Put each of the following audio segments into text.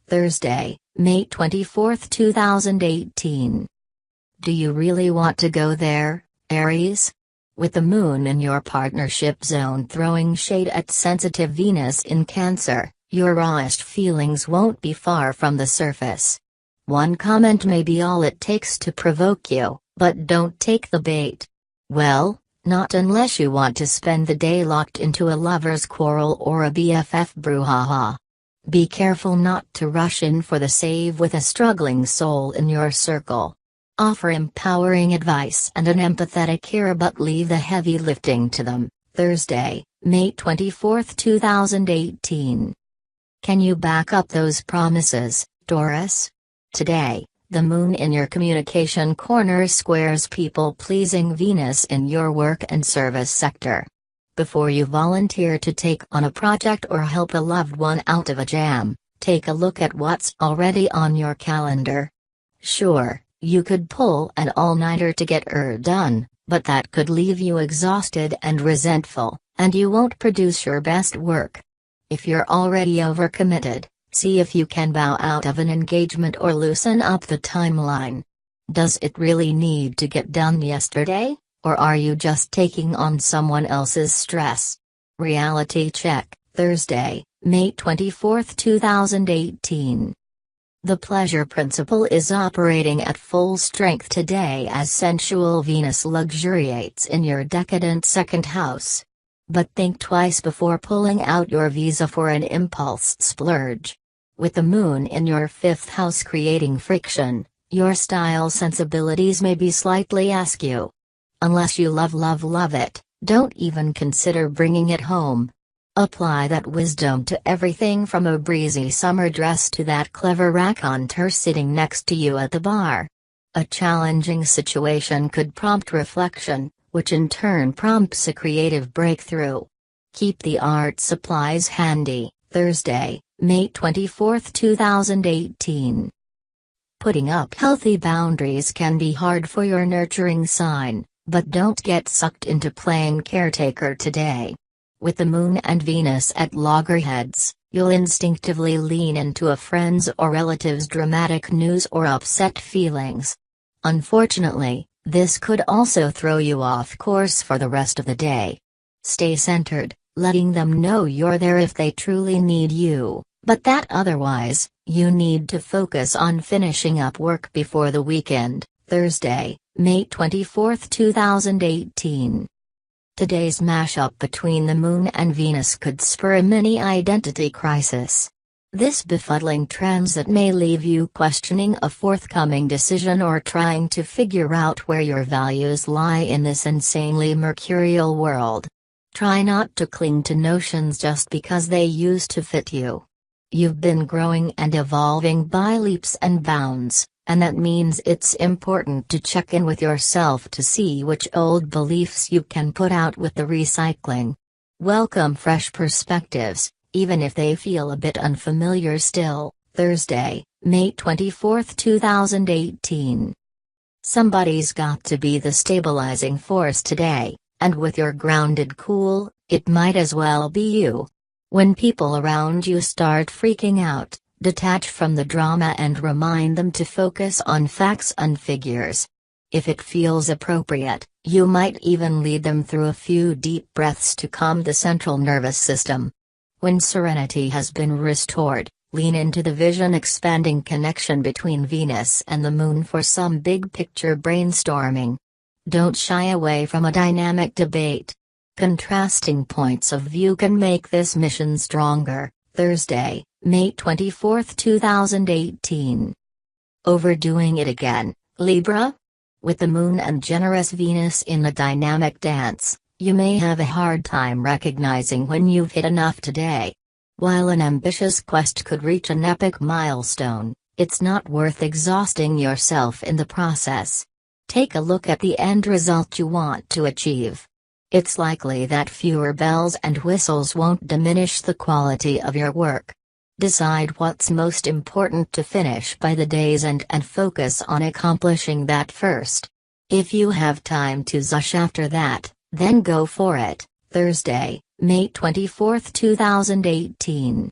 Thursday, May 24, 2018. Do you really want to go there, Aries? With the moon in your partnership zone throwing shade at sensitive Venus in Cancer, your rawest feelings won't be far from the surface. One comment may be all it takes to provoke you, but don't take the bait. Well, not unless you want to spend the day locked into a lover's quarrel or a BFF brouhaha. Be careful not to rush in for the save with a struggling soul in your circle. Offer empowering advice and an empathetic ear, but leave the heavy lifting to them. Thursday, May 24, 2018. Can you back up those promises, Taurus? Today, the moon in your communication corner squares people-pleasing Venus in your work and service sector. Before you volunteer to take on a project or help a loved one out of a jam, take a look at what's already on your calendar. Sure, you could pull an all-nighter to get done, but that could leave you exhausted and resentful, and you won't produce your best work. If you're already overcommitted, see if you can bow out of an engagement or loosen up the timeline. Does it really need to get done yesterday? Or are you just taking on someone else's stress? Reality check, Thursday, May 24, 2018. The pleasure principle is operating at full strength today as sensual Venus luxuriates in your decadent second house. But think twice before pulling out your visa for an impulse splurge. With the moon in your fifth house creating friction, your style sensibilities may be slightly askew. Unless you love it, don't even consider bringing it home. Apply that wisdom to everything from a breezy summer dress to that clever raconteur sitting next to you at the bar. A challenging situation could prompt reflection, which in turn prompts a creative breakthrough. Keep the art supplies handy, Thursday, May 24, 2018. Putting up healthy boundaries can be hard for your nurturing sign. But don't get sucked into playing caretaker today. With the moon and Venus at loggerheads, you'll instinctively lean into a friend's or relative's dramatic news or upset feelings. Unfortunately, this could also throw you off course for the rest of the day. Stay centered, letting them know you're there if they truly need you, but that otherwise, you need to focus on finishing up work before the weekend, Thursday, May 24, 2018. Today's mashup between the Moon and Venus could spur a mini identity crisis. This befuddling transit may leave you questioning a forthcoming decision or trying to figure out where your values lie in this insanely mercurial world. Try not to cling to notions just because they used to fit you. You've been growing and evolving by leaps and bounds. And that means it's important to check in with yourself to see which old beliefs you can put out with the recycling. Welcome fresh perspectives, even if they feel a bit unfamiliar still, Thursday, May 24, 2018. Somebody's got to be the stabilizing force today, and with your grounded cool, it might as well be you. When people around you start freaking out, detach from the drama and remind them to focus on facts and figures. If it feels appropriate, you might even lead them through a few deep breaths to calm the central nervous system. When serenity has been restored, lean into the vision-expanding connection between Venus and the Moon for some big-picture brainstorming. Don't shy away from a dynamic debate. Contrasting points of view can make this mission stronger, Thursday, May 24, 2018. Overdoing it again, Libra? With the Moon and generous Venus in the dynamic dance, you may have a hard time recognizing when you've hit enough today. While an ambitious quest could reach an epic milestone, it's not worth exhausting yourself in the process. Take a look at the end result you want to achieve. It's likely that fewer bells and whistles won't diminish the quality of your work. Decide what's most important to finish by the day's end and focus on accomplishing that first. If you have time to zush after that, then go for it. Thursday, May 24, 2018.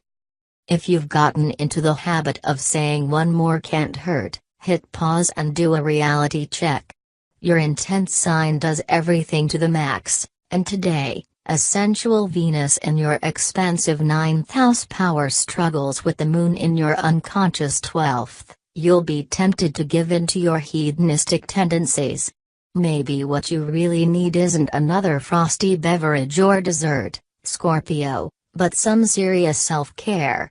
If you've gotten into the habit of saying one more can't hurt, hit pause and do a reality check. Your intense sign does everything to the max, and today, a sensual Venus in your expansive 9th house power struggles with the moon in your unconscious 12th. You'll be tempted to give in to your hedonistic tendencies. Maybe what you really need isn't another frosty beverage or dessert, Scorpio, but some serious self-care.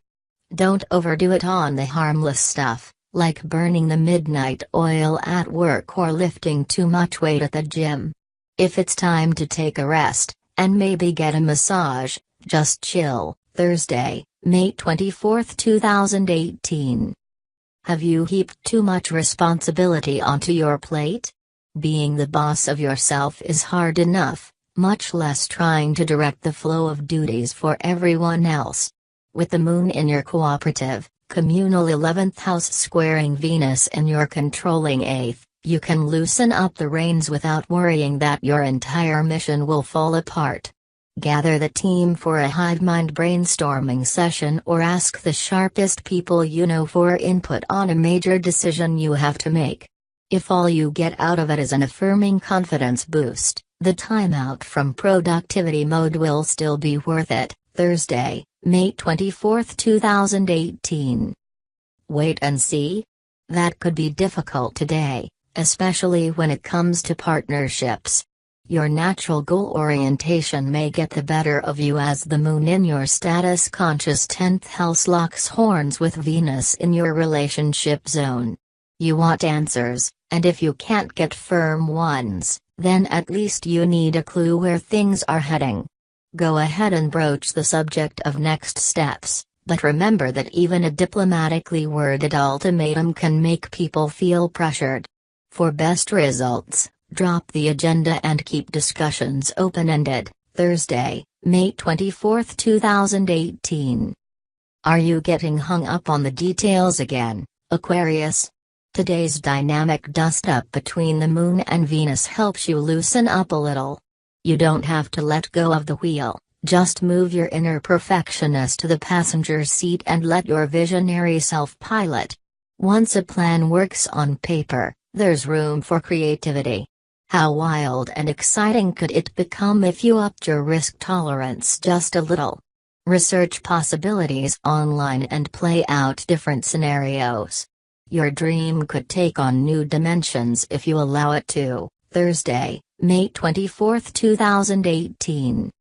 Don't overdo it on the harmless stuff, like burning the midnight oil at work or lifting too much weight at the gym. If it's time to take a rest, and maybe get a massage, just chill. Thursday, May 24, 2018. Have you heaped too much responsibility onto your plate? Being the boss of yourself is hard enough, much less trying to direct the flow of duties for everyone else. With the moon in your cooperative, communal 11th house squaring Venus in your controlling 8th, you can loosen up the reins without worrying that your entire mission will fall apart. Gather the team for a hive mind brainstorming session or ask the sharpest people you know for input on a major decision you have to make. If all you get out of it is an affirming confidence boost, the timeout from productivity mode will still be worth it. Thursday, May 24, 2018. Wait and see? That could be difficult today, especially when it comes to partnerships. Your natural goal orientation may get the better of you as the moon in your status-conscious 10th house locks horns with Venus in your relationship zone. You want answers, and if you can't get firm ones, then at least you need a clue where things are heading. Go ahead and broach the subject of next steps, but remember that even a diplomatically worded ultimatum can make people feel pressured. For best results, drop the agenda and keep discussions open-ended. Thursday, May 24, 2018. Are you getting hung up on the details again, Aquarius? Today's dynamic dust-up between the moon and Venus helps you loosen up a little. You don't have to let go of the wheel, just move your inner perfectionist to the passenger seat and let your visionary self pilot. Once a plan works on paper, there's room for creativity. How wild and exciting could it become if you upped your risk tolerance just a little? Research possibilities online and play out different scenarios. Your dream could take on new dimensions if you allow it to. Thursday, May 24, 2018.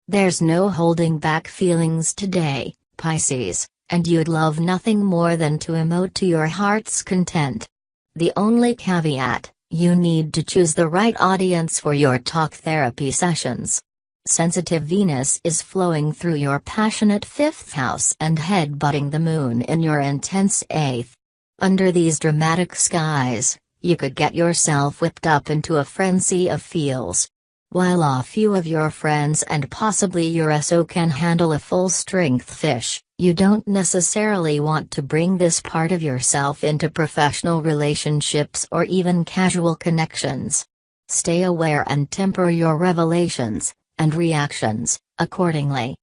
There's no holding back feelings today, Pisces, and you'd love nothing more than to emote to your heart's content. The only caveat: you need to choose the right audience for your talk therapy sessions. Sensitive Venus is flowing through your passionate 5th house and headbutting the moon in your intense 8th. Under these dramatic skies, you could get yourself whipped up into a frenzy of feels. While a few of your friends and possibly your SO can handle a full-strength fish, you don't necessarily want to bring this part of yourself into professional relationships or even casual connections. Stay aware and temper your revelations and reactions accordingly.